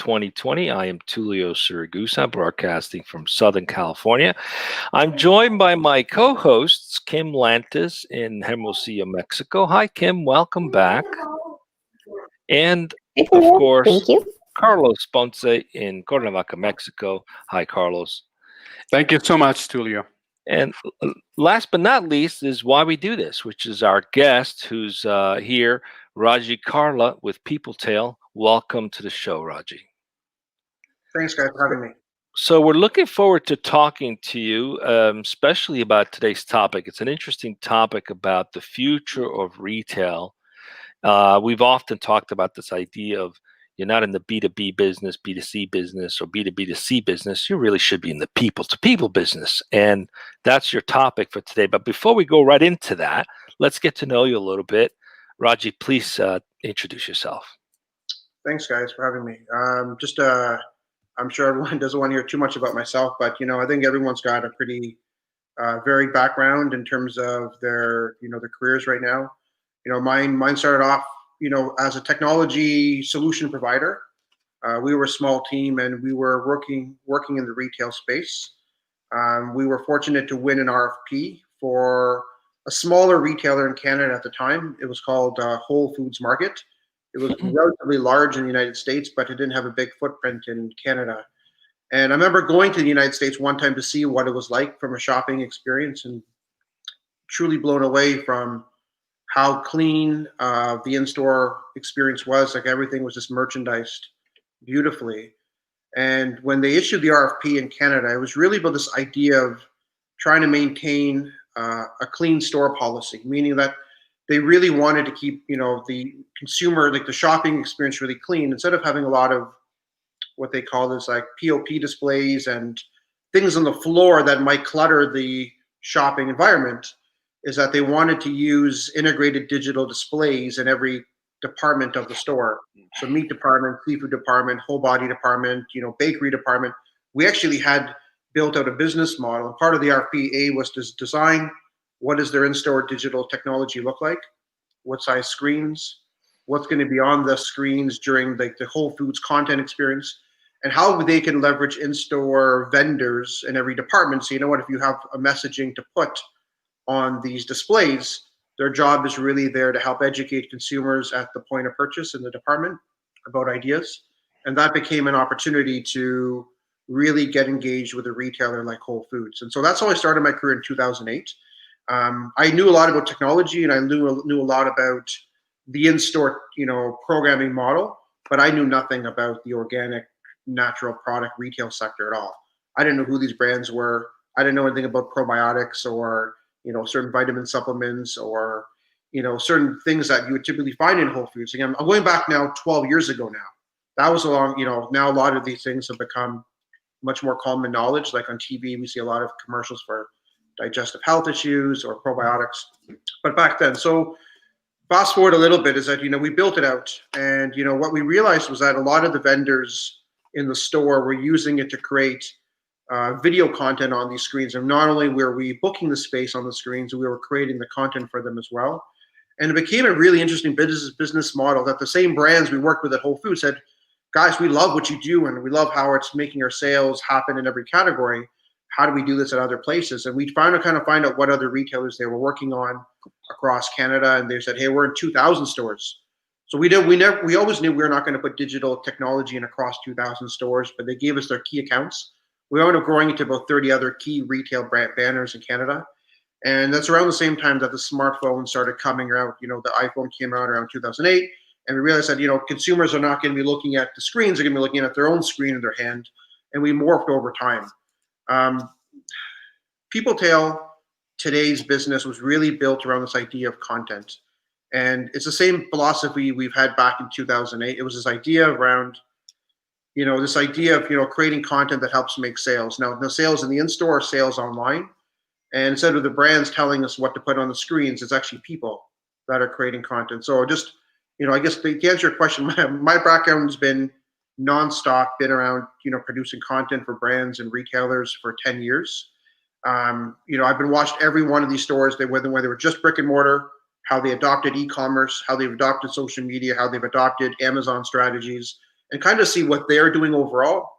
2020. I am Tulio Siragusa, broadcasting from Southern California. I'm joined by my co-hosts, Kim Lantis in Hermosillo, Mexico. Hi, Kim. Welcome back. And, Hey, of Tulio. course, Thank you. Carlos Ponce in Cuernavaca, Mexico. Hi, Carlos. Thank you so much, Tulio. And last but not least is why we do this, which is our guest who's here, Raji Kalra with Peopletail. Welcome to the show, Raji. Thanks, guys, for having me. So we're looking forward to talking to you, especially about today's topic. It's an interesting topic about the future of retail. We've often talked about this idea of you're not in the B2B business, B2C business, or B2B2C business. You really should be in the people-to-people business. And that's your topic for today. But before we go right into that, let's get to know you a little bit. Raji, please introduce yourself. Thanks, guys, for having me. I'm sure everyone doesn't want to hear too much about myself, but, I think everyone's got a pretty varied background in terms of their careers right now. Mine started off, as a technology solution provider. We were a small team and we were working in the retail space. We were fortunate to win an RFP for a smaller retailer in Canada at the time. It was called Whole Foods Market. It was relatively large in the United States, but it didn't have a big footprint in Canada. And I remember going to the United States one time to see what it was like from a shopping experience, and truly blown away from how clean the in-store experience was. Like, everything was just merchandised beautifully. And when they issued the RFP in Canada, it was really about this idea of trying to maintain a clean store policy, meaning that they really wanted to keep, the consumer, like the shopping experience, really clean, instead of having a lot of what they call this like POP displays and things on the floor that might clutter the shopping environment. Is that they wanted to use integrated digital displays in every department of the store. So meat department, seafood department, whole body department, bakery department. We actually had built out a business model. And part of the RFP was to design what does their in-store digital technology look like, what size screens, what's going to be on the screens during the Whole Foods content experience, and how they can leverage in-store vendors in every department. So if you have a messaging to put on these displays, their job is really there to help educate consumers at the point of purchase in the department about ideas. And that became an opportunity to really get engaged with a retailer like Whole Foods. And so that's how I started my career in 2008. I knew a lot about technology, and I knew a lot about the in-store, programming model, but I knew nothing about the organic, natural product retail sector at all. I didn't know who these brands were. I didn't know anything about probiotics or certain vitamin supplements or certain things that you would typically find in Whole Foods. Again, I'm going back now 12 years ago now. That was a long, now a lot of these things have become much more common knowledge. Like on TV, we see a lot of commercials for digestive health issues or probiotics. But back then, so fast forward a little bit, is that, we built it out. And, what we realized was that a lot of the vendors in the store were using it to create video content on these screens. And not only were we booking the space on the screens, we were creating the content for them as well. And it became a really interesting business model that the same brands we worked with at Whole Foods said, guys, we love what you do, and we love how it's making our sales happen in every category. How do we do this at other places? And we found to kind of find out what other retailers they were working on across Canada. And they said, hey, we're in 2,000 stores. So we always knew we were not going to put digital technology in across 2,000 stores, but they gave us their key accounts. We wound up growing into about 30 other key retail brand banners in Canada. And that's around the same time that the smartphone started coming out. The iPhone came out around 2008. And we realized that, consumers are not going to be looking at the screens. They're going to be looking at their own screen in their hand. And we morphed over time. Peopletail, today's business, was really built around this idea of content. And it's the same philosophy we've had back in 2008. It was this idea around creating content that helps make sales. Now, the sales in the in-store are sales online. And instead of the brands telling us what to put on the screens, it's actually people that are creating content. So just, I guess to answer your question, my background has been nonstop, been around, producing content for brands and retailers for 10 years. I've been watched every one of these stores, whether they were just brick and mortar, how they adopted e-commerce, how they've adopted social media, how they've adopted Amazon strategies, and kind of see what they're doing overall.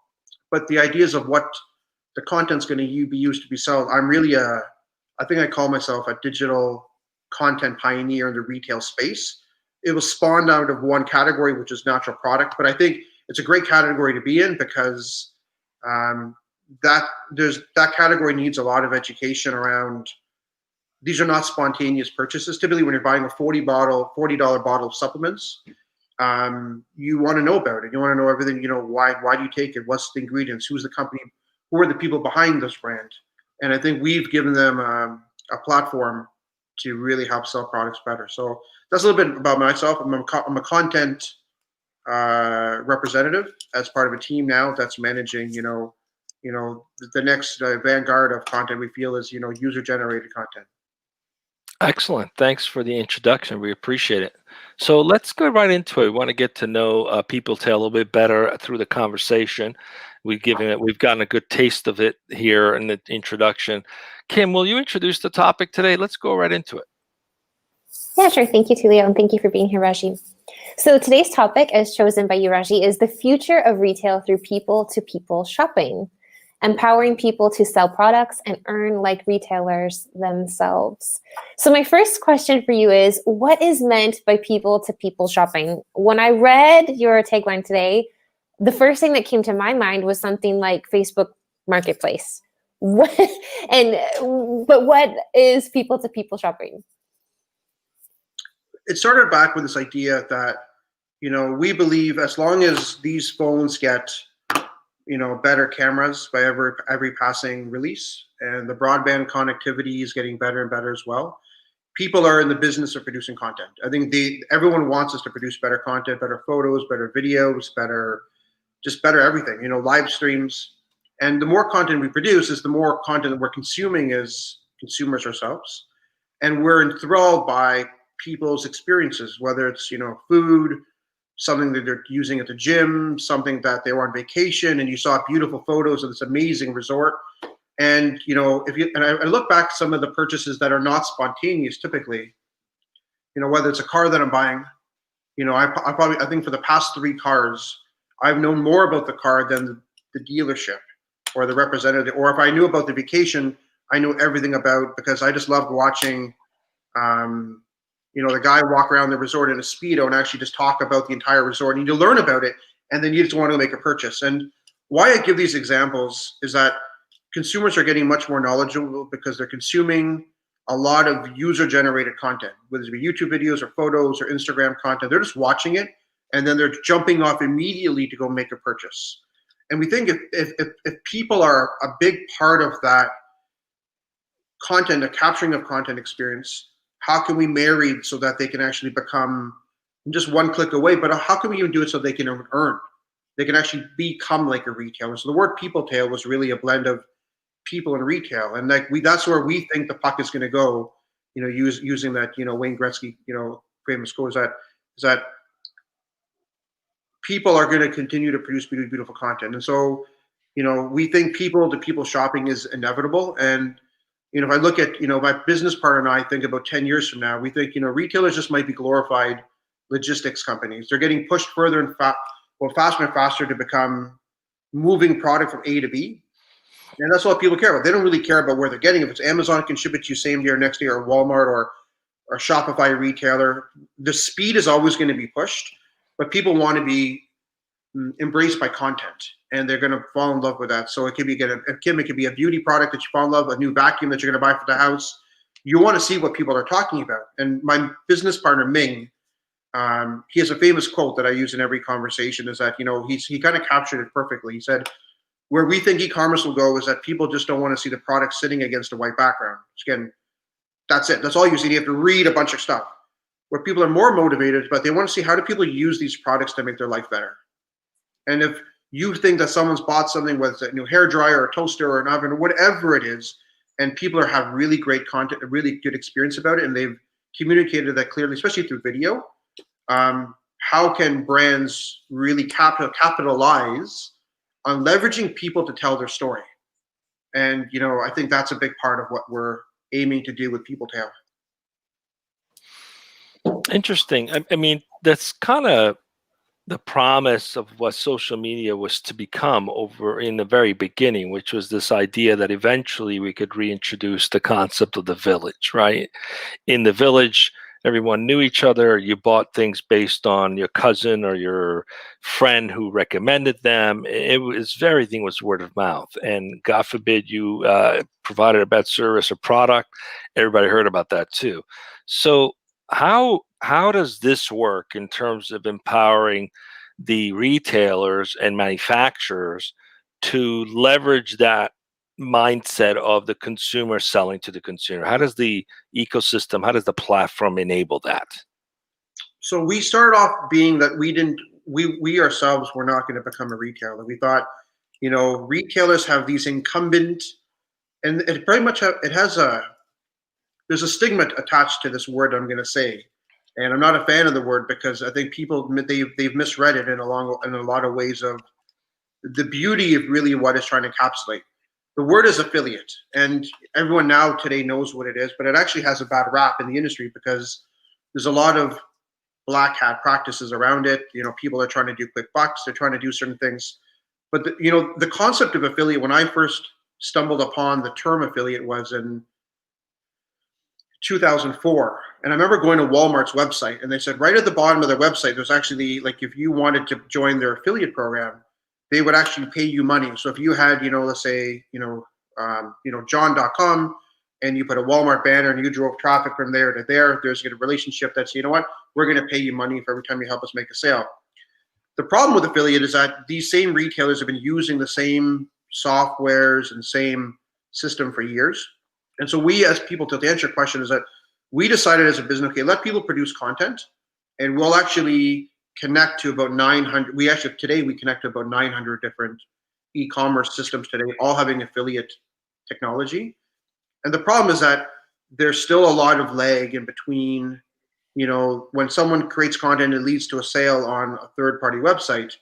But the ideas of what the content's going to be used to be sold, I'm really I think I call myself a digital content pioneer in the retail space. It was spawned out of one category, which is natural product, but I think it's a great category to be in because that category needs a lot of education around. These are not spontaneous purchases. Typically, when you're buying a $40 bottle of supplements, you want to know about it. You want to know everything. Why do you take it? What's the ingredients? Who's the company? Who are the people behind this brand? And I think we've given them a platform to really help sell products better. So that's a little bit about myself. I'm a content representative as part of a team now that's managing, the next vanguard of content we feel is, user-generated content. Excellent. Thanks for the introduction. We appreciate it. So let's go right into it. We want to get to know Peopletail a little bit better through the conversation. We've gotten a good taste of it here in the introduction. Kim, will you introduce the topic today? Let's go right into it. Yeah, sure. Thank you, Tulio, and thank you for being here, Raji. So today's topic, as chosen by you, Raji, is the future of retail through people-to-people shopping, empowering people to sell products and earn like retailers themselves. So my first question for you is, what is meant by people-to-people shopping? When I read your tagline today, the first thing that came to my mind was something like Facebook Marketplace. But what is people-to-people shopping? It started back with this idea that, we believe as long as these phones get, better cameras by every passing release, and the broadband connectivity is getting better and better as well, people are in the business of producing content. I think everyone wants us to produce better content, better photos, better videos, better everything, live streams. And the more content we produce is the more content that we're consuming as consumers ourselves. And we're enthralled by people's experiences, whether it's, food, something that they're using at the gym, something that they were on vacation and you saw beautiful photos of this amazing resort. And, I look back at some of the purchases that are not spontaneous typically, whether it's a car that I'm buying, I think for the past 3 cars, I've known more about the car than the dealership or the representative, or if I knew about the vacation, I knew everything about, because I just loved watching, the guy walk around the resort in a Speedo and actually just talk about the entire resort, and you learn about it, and then you just want to make a purchase. And why I give these examples is that consumers are getting much more knowledgeable because they're consuming a lot of user-generated content, whether it be YouTube videos or photos or Instagram content. They're just watching it, and then they're jumping off immediately to go make a purchase. And we think if people are a big part of that content, a capturing of content experience, how can we marry so that they can actually become just one click away, but how can we even do it so they can earn? They can actually become like a retailer. So the word Peopletail was really a blend of people and retail. And that's where we think the puck is going to go, using that, Wayne Gretzky, famous quote is that people are going to continue to produce beautiful content. And so, we think people-to-people shopping is inevitable. And, if I look at, my business partner and I think about 10 years from now, we think, retailers just might be glorified logistics companies. They're getting pushed further and faster and faster to become moving product from A to B. And that's all people care about. They don't really care about where they're getting it. If it's Amazon can ship it to you same day or next day, or Walmart or Shopify retailer, the speed is always going to be pushed, but people want to be embraced by content, and they're going to fall in love with that. So it could be it could be a beauty product that you fall in love with, a new vacuum that you're going to buy for the house. You want to see what people are talking about. And my business partner Ming, he has a famous quote that I use in every conversation. Is that he kind of captured it perfectly. He said, "Where we think e-commerce will go is that people just don't want to see the product sitting against a white background. Again, that's it. That's all you see. You have to read a bunch of stuff. Where people are more motivated, but they want to see how do people use these products to make their life better. And if you think that someone's bought something, whether it's a new hair dryer or a toaster or an oven or whatever it is, and people have really great content, a really good experience about it, and they've communicated that clearly, especially through video, how can brands really capitalize on leveraging people to tell their story? And, I think that's a big part of what we're aiming to do with Peopletail. Interesting. I mean, that's kind of the promise of what social media was to become over in the very beginning, which was this idea that eventually we could reintroduce the concept of the village, right? In the village, everyone knew each other. You bought things based on your cousin or your friend who recommended them. It was everything was word of mouth. And God forbid you provided a bad service or product, everybody heard about that too. So how does this work in terms of empowering the retailers and manufacturers to leverage that mindset of the consumer selling to the consumer? How does the ecosystem, how does the platform enable that? So we started off being that we ourselves were not going to become a retailer. We thought, retailers have these incumbent, and it very much it has there's a stigma attached to this word I'm going to say, and I'm not a fan of the word because I think people they've misread it in a lot of ways of the beauty of really what it's trying to encapsulate. The word is affiliate, and everyone now today knows what it is, but it actually has a bad rap in the industry because there's a lot of black hat practices around it. People are trying to do quick bucks, they're trying to do certain things. But the concept of affiliate, when I first stumbled upon the term affiliate, was in 2004. And I remember going to Walmart's website, and they said right at the bottom of their website, there's actually if you wanted to join their affiliate program, they would actually pay you money. So if you had, let's say, John.com, and you put a Walmart banner and you drove traffic from there to there, there's a relationship that's, we're going to pay you money for every time you help us make a sale. The problem with affiliate is that these same retailers have been using the same softwares and same system for years. And so we, as Peopletail, to answer your question, is that we decided as a business, okay, let people produce content, and we'll actually connect to about 900. Today we connect to about 900 different e-commerce systems today, all having affiliate technology. And the problem is that there's still a lot of lag in between, when someone creates content, it leads to a sale on a third-party website.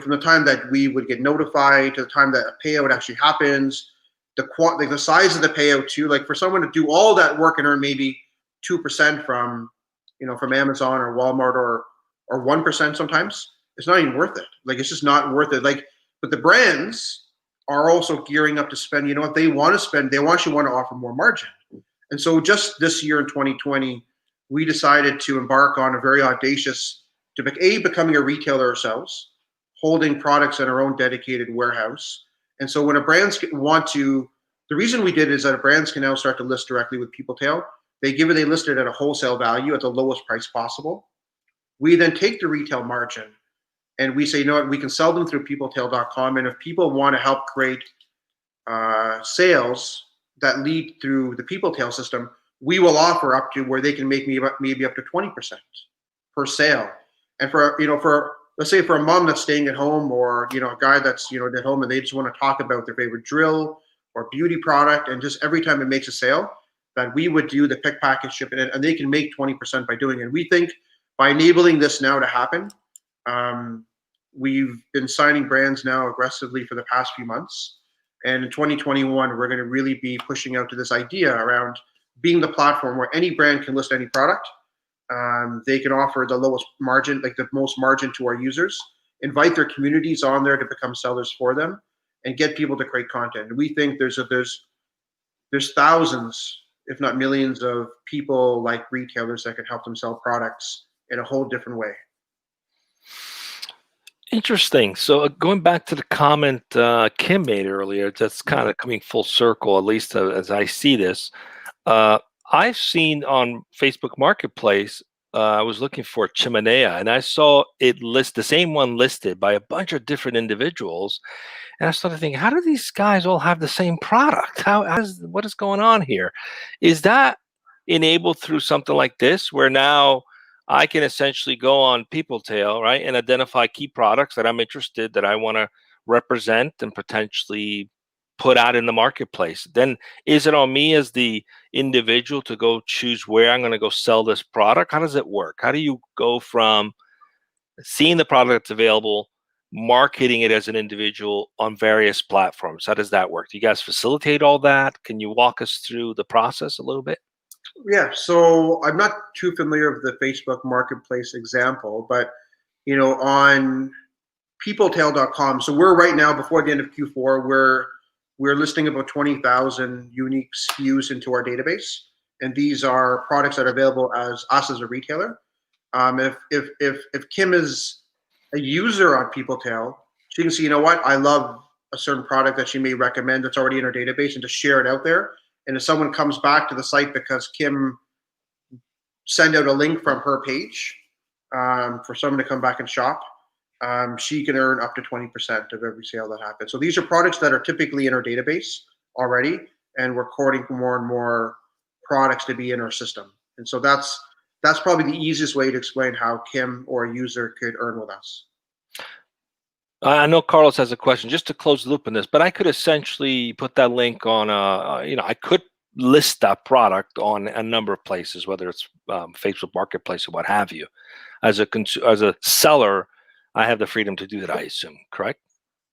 From the time that we would get notified to the time that a payout actually happens, the size of the payout too. Like for someone to do all that work and earn maybe 2% from Amazon or Walmart or 1% sometimes, it's not even worth it. Like it's just not worth it. But the brands are also gearing up to spend. If they want to spend, they actually want to offer more margin. And so just this year in 2020, we decided to embark on a very audacious becoming a retailer ourselves, holding products in our own dedicated warehouse. And so when a brands the reason we did it is that brands can now start to list directly with Peopletail. They list it at a wholesale value at the lowest price possible. We then take the retail margin and we say, we can sell them through peopletail.com. And if people want to help create sales that lead through the Peopletail system, we will offer up to where they can make maybe up to 20% per sale. And for let's say for a mom that's staying at home, or a guy that's at home and they just want to talk about their favorite drill or beauty product, and just every time it makes a sale, that we would do the pick, package, ship it, and they can make 20% by doing it. And we think by enabling this now to happen, we've been signing brands now aggressively for the past few months. And in 2021, we're going to really be pushing out to this idea around being the platform where any brand can list any product. They can offer the lowest margin, like the most margin to our users, invite their communities on there to become sellers for them, and get people to create content. And we think there's thousands, if not millions, of people like retailers that can help them sell products in a whole different way. Interesting. So going back to the comment Kim made earlier, that's kind of coming full circle, at least as I see this. I've seen on Facebook Marketplace, I was looking for Chimenea, and I saw the same one listed by a bunch of different individuals. And I started thinking, how do these guys all have the same product? What is going on here? Is that enabled through something like this, where now I can essentially go on Peopletail, right, and identify key products that I'm interested, that I want to represent and potentially put out in the marketplace? Then is it on me as the individual to go choose where I'm going to go sell this product? How does it work? How do you go from seeing the product that's available, marketing it as an individual on various platforms? How does that work? Do you guys facilitate all that? Can you walk us through the process a little bit? Yeah, so I'm not too familiar with the Facebook Marketplace example, but on Peopletail.com. So we're right now, before the end of Q4, we're listing about 20,000 unique SKUs into our database, and these are products that are available as us as a retailer. If Kim is a user on Peopletail, she can see, I love a certain product that she may recommend that's already in her database, and to share it out there. And if someone comes back to the site because Kim send out a link from her page for someone to come back and shop, she can earn up to 20% of every sale that happens. So these are products that are typically in our database already, and we're courting more and more products to be in our system. And so that's probably the easiest way to explain how Kim or a user could earn with us. I know Carlos has a question, just to close the loop on this, but I could essentially put that link on, I could list that product on a number of places, whether it's Facebook Marketplace or what have you. As a seller, I have the freedom to do that, I assume, correct?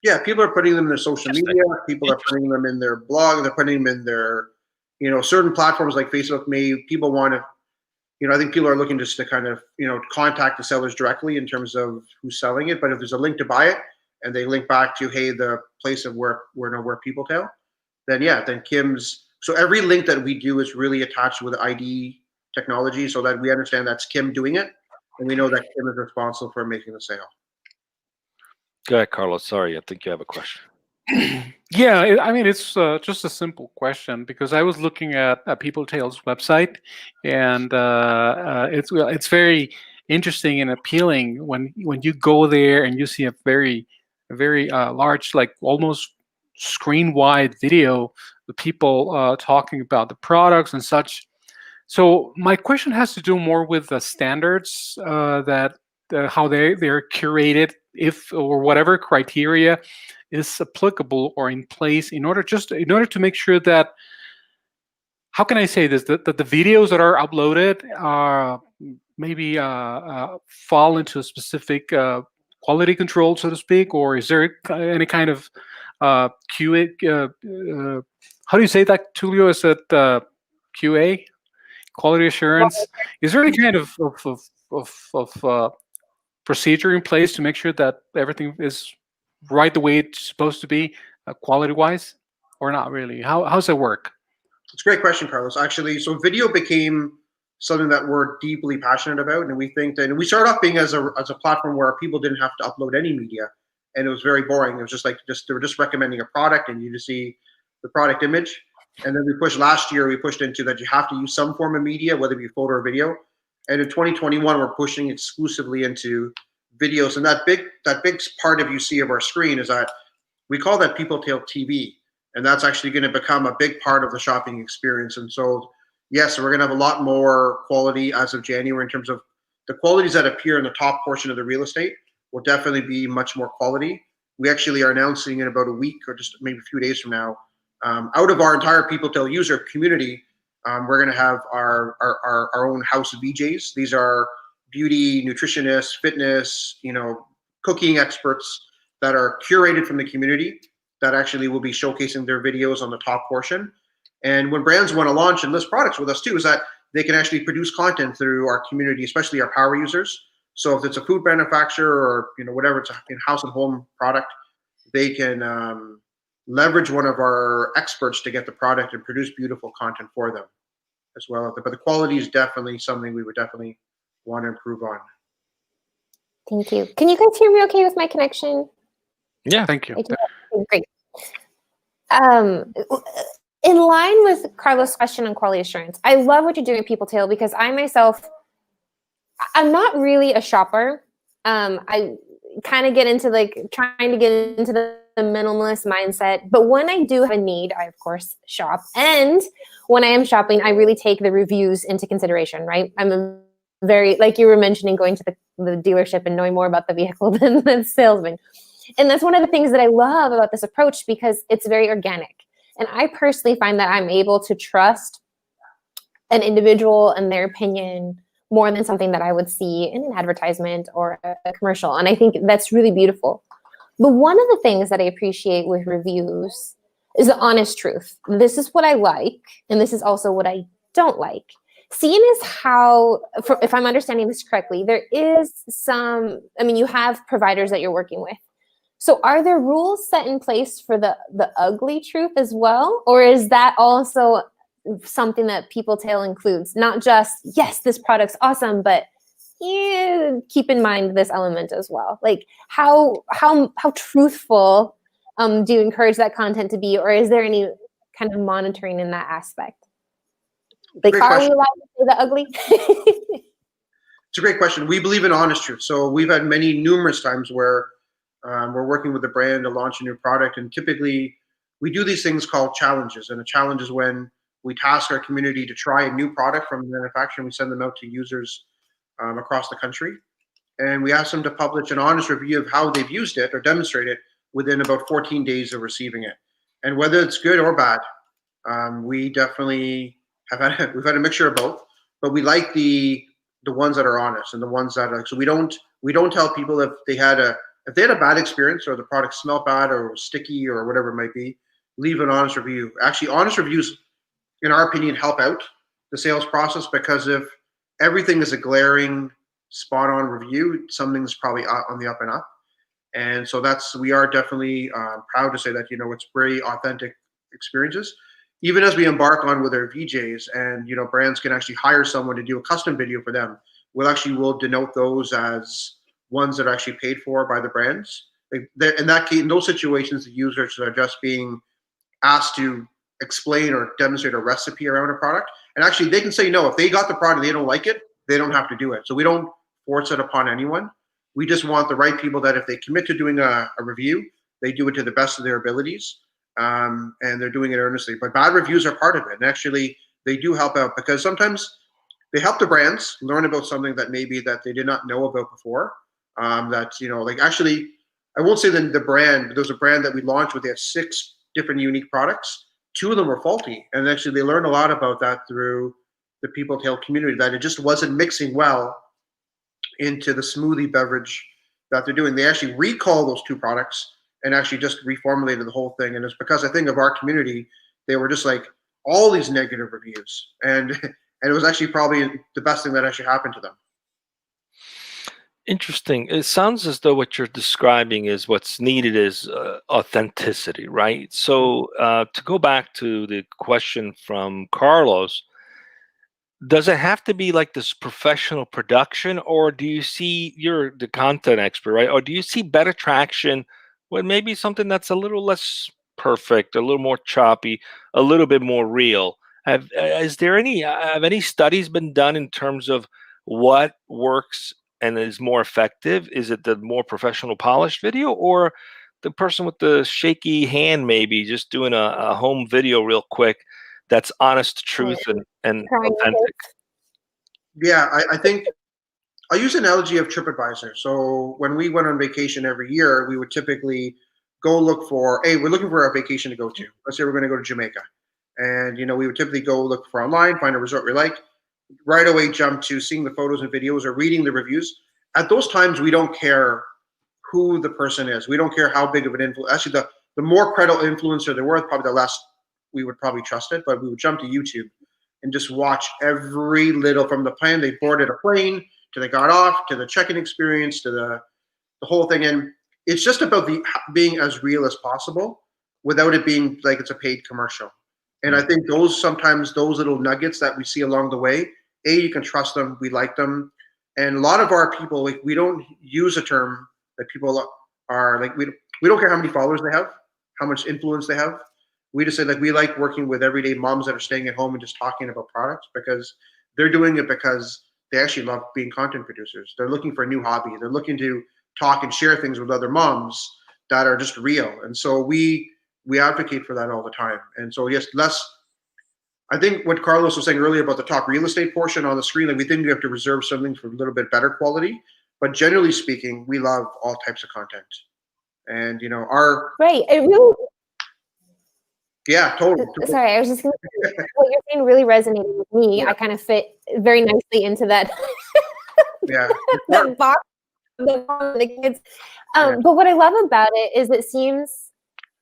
Yeah, people are putting them in their social media. People are putting them in their blog. They're putting them in their, certain platforms like Facebook. People want to, I think people are looking just to kind of, contact the sellers directly in terms of who's selling it. But if there's a link to buy it and they link back to, hey, the place of where Peopletail, then Kim's. So every link that we do is really attached with ID technology, so that we understand that's Kim doing it, and we know that Kim is responsible for making the sale. Go ahead, Carlos. Sorry, I think you have a question. Yeah, I mean, it's just a simple question, because I was looking at Peopletail's website, and it's very interesting and appealing when you go there and you see a very large, like almost screen-wide video with people talking about the products and such. So my question has to do more with the standards that how they're curated, if or whatever criteria is applicable or in place in order to make sure that, how can I say this, that the videos that are uploaded maybe fall into a specific quality control, so to speak, or is there any kind of QA? How do you say that, Tulio? Is it QA, quality assurance? Is there any kind of procedure in place to make sure that everything is right the way it's supposed to be, quality-wise, or not really? How's that work? It's a great question, Carlos. Actually, so video became something that we're deeply passionate about, and we think that, and we started off being as a platform where people didn't have to upload any media, and it was very boring. It was they were just recommending a product, and you just see the product image. And then last year we pushed into that you have to use some form of media, whether it be photo or video. And in 2021, we're pushing exclusively into videos. And that big part of you see of our screen is that we call that Peopletail TV. And that's actually going to become a big part of the shopping experience. And so, yes, we're going to have a lot more quality as of January in terms of the qualities that appear in the top portion of the real estate will definitely be much more quality. We actually are announcing in about a week or just maybe a few days from now, out of our entire Peopletail user community, we're going to have our own house of VJs. These are beauty, nutritionists, fitness, cooking experts that are curated from the community that actually will be showcasing their videos on the top portion. And when brands want to launch and list products with us too, is that they can actually produce content through our community, especially our power users. So if it's a food manufacturer or whatever, it's a house and home product, they can leverage one of our experts to get the product and produce beautiful content for them as well. But the quality is definitely something we would definitely want to improve on. Thank you. Can you guys hear me okay with my connection? Yeah, thank you. Great. In line with Carlos' question on quality assurance, I love what you're doing at Peopletail, because I myself, I'm not really a shopper. I kind of get into trying to get into the minimalist mindset. But when I do have a need, I, of course, shop. And when I am shopping, I really take the reviews into consideration, right? I'm very, like you were mentioning, going to the dealership and knowing more about the vehicle than the salesman. And that's one of the things that I love about this approach, because it's very organic. And I personally find that I'm able to trust an individual and their opinion more than something that I would see in an advertisement or a commercial. And I think that's really beautiful. But one of the things that I appreciate with reviews is the honest truth. This is what I like, and this is also what I don't like. seeing as how, if I'm understanding this correctly, there is some, I mean, you have providers that you're working with. So are there rules set in place for the ugly truth as well? Or is that also something that Peopletail includes? Not just, yes, this product's awesome, but keep in mind this element as well. Like how truthful do you encourage that content to be, or is there any kind of monitoring in that aspect? Like, are we allowed to say the ugly? It's a great question. We believe in honest truth. So we've had numerous times where we're working with a brand to launch a new product, and typically we do these things called challenges. And a challenge is when we task our community to try a new product from the manufacturer, and we send them out to users across the country. And we ask them to publish an honest review of how they've used it or demonstrate it within about 14 days of receiving it. And whether it's good or bad, we definitely we've had a mixture of both, but we like the ones that are honest and the ones that are, so we don't tell people if they had a bad experience or the product smelled bad or was sticky or whatever it might be, leave an honest review. Actually, honest reviews, in our opinion, help out the sales process, because if everything is a glaring, spot-on review, something's probably on the up and up. And so we are definitely proud to say that, it's very authentic experiences. Even as we embark on with our VJs, and brands can actually hire someone to do a custom video for them, we'll denote those as ones that are actually paid for by the brands. In that case, in those situations, the users are just being asked to explain or demonstrate a recipe around a product, and actually they can say no. If they got the product, they don't like it, they don't have to do it. So we don't force it upon anyone. We just want the right people that if they commit to doing a review, they do it to the best of their abilities. And they're doing it earnestly. But bad reviews are part of it. And actually, they do help out, because sometimes they help the brands learn about something that maybe that they did not know about before. Actually, I won't say the brand, but there was a brand that we launched with, they had 6 different unique products. 2 of them were faulty. And actually, they learned a lot about that through the Peopletail community, that it just wasn't mixing well into the smoothie beverage that they're doing. They actually recalled those 2 products and actually just reformulated the whole thing. And it's because I think of our community, they were just like all these negative reviews. And it was actually probably the best thing that actually happened to them. Interesting. It sounds as though what you're describing is what's needed is authenticity, right? So to go back to the question from Carlos, does it have to be like this professional production, or do you see, you're the content expert, right? Or do you see better traction with maybe something that's a little less perfect, a little more choppy, a little bit more real? Have any studies been done in terms of what works and is more effective? Is it the more professional, polished video, or the person with the shaky hand, maybe just doing a home video real quick that's honest to truth and authentic? Yeah, I think I'll use an analogy of TripAdvisor. So when we went on vacation every year, we would typically go look for, hey, we're looking for a vacation to go to. Let's say we're going to go to Jamaica. And, we would typically go look for online, find a resort we like, right away jump to seeing the photos and videos or reading the reviews. At those times, we don't care who the person is. We don't care how big of an influence. Actually, the more credible influencer they're worth, probably the less we would probably trust it. But we would jump to YouTube and just watch every little, from the time they boarded a plane to they got off, to the check-in experience, to the whole thing. And it's just about being as real as possible without it being like it's a paid commercial. And I think sometimes those little nuggets that we see along the way, you can trust them, we like them. And a lot of our people, like, we don't use a term that people are like, we don't care how many followers they have, how much influence they have. We just say, like, we like working with everyday moms that are staying at home and just talking about products, because they're doing it because they actually love being content producers. They're looking for a new hobby. They're looking to talk and share things with other moms that are just real. And so we advocate for that all the time. And so, yes, I think what Carlos was saying earlier about the top real estate portion on the screen, like, we think we have to reserve something for a little bit better quality. But generally speaking, we love all types of content. And, Right. It really... Yeah, totally. Sorry, I was just going to say, what you're saying really resonated with me. Yeah. I kind of fit very nicely into that. Yeah. That box, the kids. But what I love about it is it seems,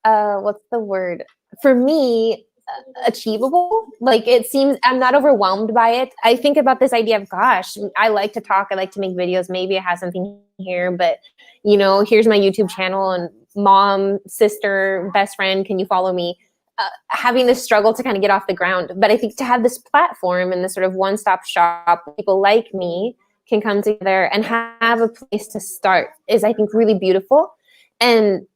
what's the word? For me, achievable. Like, it seems I'm not overwhelmed by it. I think about this idea of, gosh, I like to talk, I like to make videos. Maybe I have something here, but here's my YouTube channel, and mom, sister, best friend, can you follow me? Having this struggle to kind of get off the ground. But I think to have this platform and this sort of one-stop shop, people like me can come together and have a place to start is, I think, really beautiful. And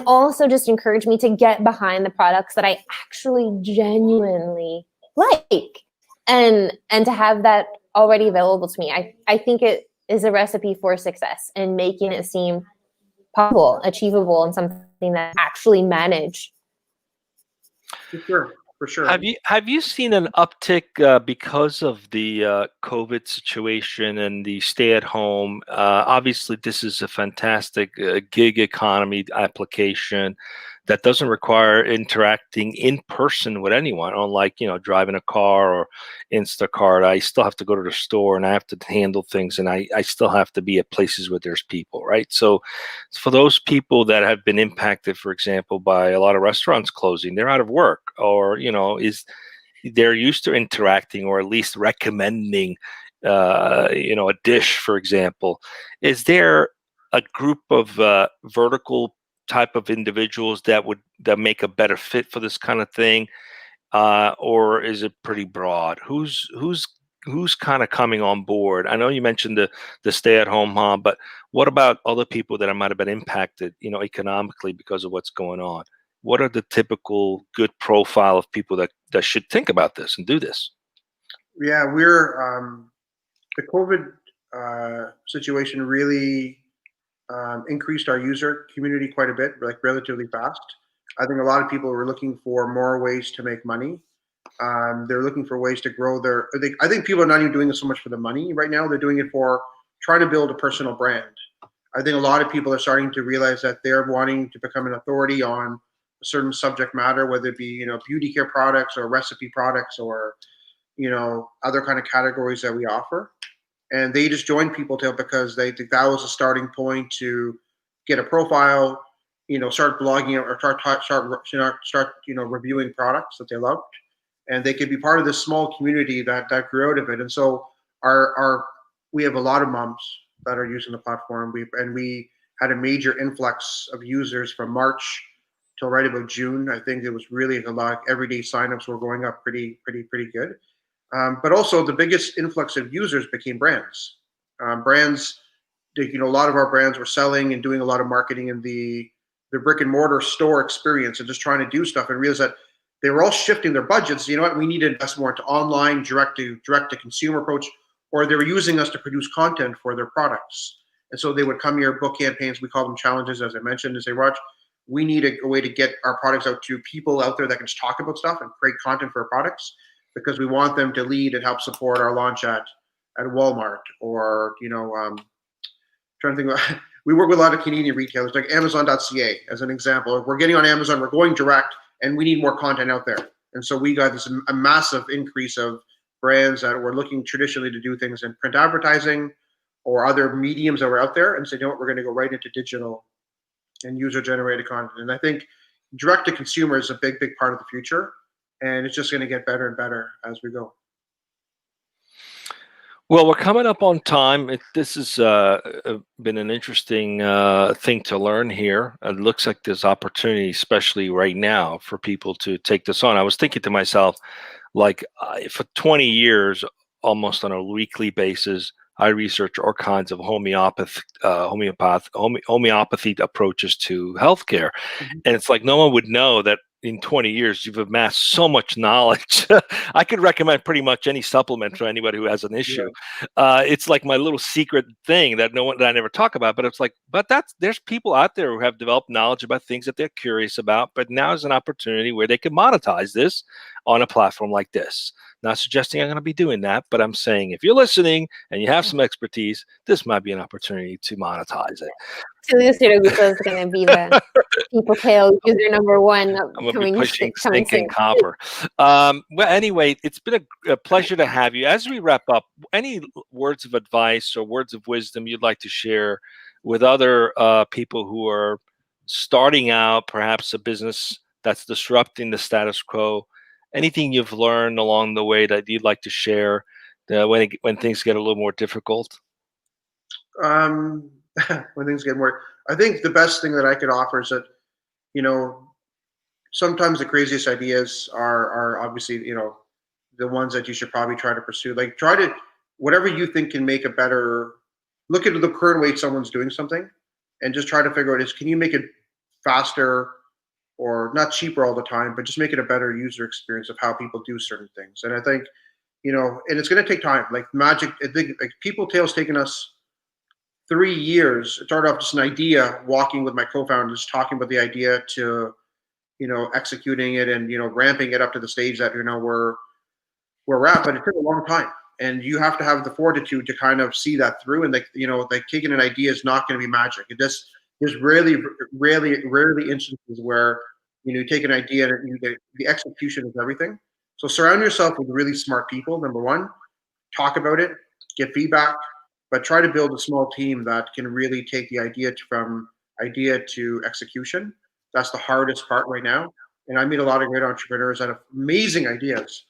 also just encourage me to get behind the products that I actually genuinely like, and to have that already available to me. I think it is a recipe for success, and making it seem possible, achievable, and something that I actually manage. For sure. Have you seen an uptick because of the COVID situation and the stay at home? Obviously, this is a fantastic gig economy application that doesn't require interacting in person with anyone. Unlike driving a car or Instacart, I still have to go to the store and I have to handle things, and I still have to be at places where there's people, right? So for those people that have been impacted, for example, by a lot of restaurants closing, they're out of work, or they're used to interacting, or at least recommending a dish, for example. Is there a group of vertical type of individuals that make a better fit for this kind of thing, or is it pretty broad? Who's kind of coming on board? I know you mentioned the stay-at-home mom, but what about other people that might have been impacted, economically because of what's going on? What are the typical good profile of people that should think about this and do this? Yeah, we're the COVID situation really increased our user community quite a bit, like relatively fast. I think a lot of people were looking for more ways to make money. They're looking for ways to grow their. I think people are not even doing it so much for the money right now. They're doing it for trying to build a personal brand. I think a lot of people are starting to realize that they're wanting to become an authority on a certain subject matter, whether it be beauty care products or recipe products or other kind of categories that we offer. And they just joined Peopletail because they think that was a starting point to get a profile, start blogging or start reviewing products that they loved, and they could be part of this small community that grew out of it. And so we have a lot of moms that are using the platform. We had a major influx of users from March till right about June. I think it was really a lot. Everyday signups were going up pretty good. But also the biggest influx of users became brands. Brands, a lot of our brands were selling and doing a lot of marketing in the brick and mortar store experience and just trying to do stuff, and realized that they were all shifting their budgets. You know what? We need to invest more into online direct to consumer approach, or they were using us to produce content for their products. And so they would come here, book campaigns. We call them challenges, as I mentioned, and say, Raj, we need a way to get our products out to people out there that can just talk about stuff and create content for our products, because we want them to lead and help support our launch at Walmart, or trying to think about, we work with a lot of Canadian retailers like Amazon.ca as an example. If we're getting on Amazon, we're going direct, and we need more content out there. And so we got a massive increase of brands that were looking traditionally to do things in print advertising or other mediums that were out there, and said, we're going to go right into digital and user-generated content. And I think direct to consumer is a big part of the future. And it's just going to get better and better as we go. Well, we're coming up on time. This has been an interesting thing to learn here. It looks like there's opportunity, especially right now, for people to take this on. I was thinking to myself, like, for 20 years, almost on a weekly basis, I research all kinds of homeopathy approaches to healthcare. Mm-hmm. And it's like no one would know that in 20 years, you've amassed so much knowledge. I could recommend pretty much any supplement to anybody who has an issue. Yeah. It's like my little secret thing that I never talk about, but it's like, there's people out there who have developed knowledge about things that they're curious about, but now is an opportunity where they can monetize this on a platform like this. Not suggesting I'm going to be doing that, but I'm saying if you're listening and you have some expertise, this might be an opportunity to monetize it. Tulio's is going to be the Peopletail user number one. I'm going to be pushing stinking copper. Well, anyway, it's been a pleasure to have you. As we wrap up, any words of advice or words of wisdom you'd like to share with other people who are starting out, perhaps a business that's disrupting the status quo, anything you've learned along the way that you'd like to share when things get a little more difficult? Um, when things get more, I think the best thing that I could offer is that, you know, sometimes the craziest ideas are obviously, you know, the ones that you should probably try to pursue. Like try to whatever you think can make a better look at the current way someone's doing something and just try to figure out is can you make it faster or not cheaper all the time, but just make it a better user experience of how people do certain things. And I think, you know, and it's going to take time. Like Magic, I think, like Peopletail's taken us 3 years. It started off just an idea, walking with my co-founders, talking about the idea to, you know, executing it and you know ramping it up to the stage that you know we're at. But it took a long time, and you have to have the fortitude to kind of see that through. And like you know, like taking an idea is not going to be magic. It just there's rarely instances where you know you take an idea and the execution is everything. So surround yourself with really smart people. Number one, talk about it, get feedback, but try to build a small team that can really take the idea from idea to execution. That's the hardest part right now. And I meet a lot of great entrepreneurs that have amazing ideas,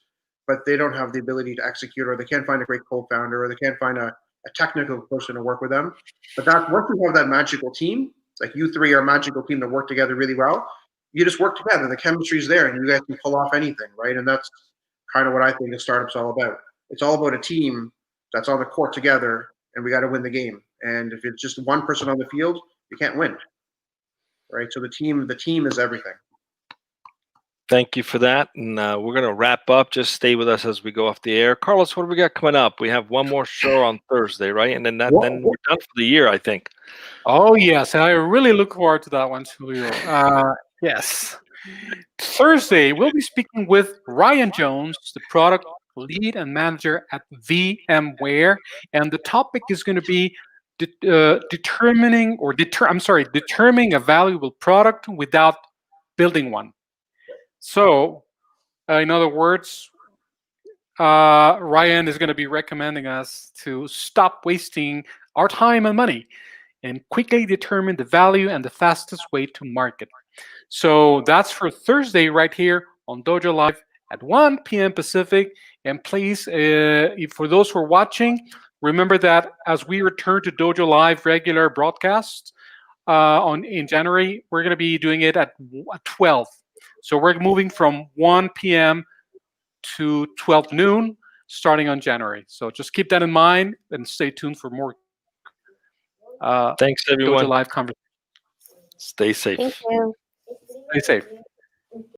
but they don't have the ability to execute, or they can't find a great co-founder, or they can't find a technical person to work with them. But that once you have that magical team, like you three are a magical team that work together really well, you just work together. The chemistry is there, and you guys can pull off anything, right? And that's kind of what I think a startup's all about. It's all about a team that's on the court together, and we got to win the game. And if it's just one person on the field, you can't win, right? So the team is everything. Thank you for that. And we're going to wrap up. Just stay with us as we go off the air. Carlos, what do we got coming up? We have one more show on Thursday, right? And then then we're done for the year, I think. Oh, yes. I really look forward to that one, too. Yes. Thursday, we'll be speaking with Ryan Jones, the product lead and manager at VMware. And the topic is going to be determining a valuable product without building one. So, in other words, Ryan is going to be recommending us to stop wasting our time and money and quickly determine the value and the fastest way to market. So that's for Thursday right here on DojoLIVE at 1 p.m. Pacific. And please, for those who are watching, remember that as we return to DojoLIVE regular broadcasts in January, we're going to be doing it at 12. So we're moving from 1 p.m. to 12 noon starting on January. So just keep that in mind and stay tuned for more Thanks, everyone. DojoLIVE conversation. Stay safe. Thank you. Stay safe.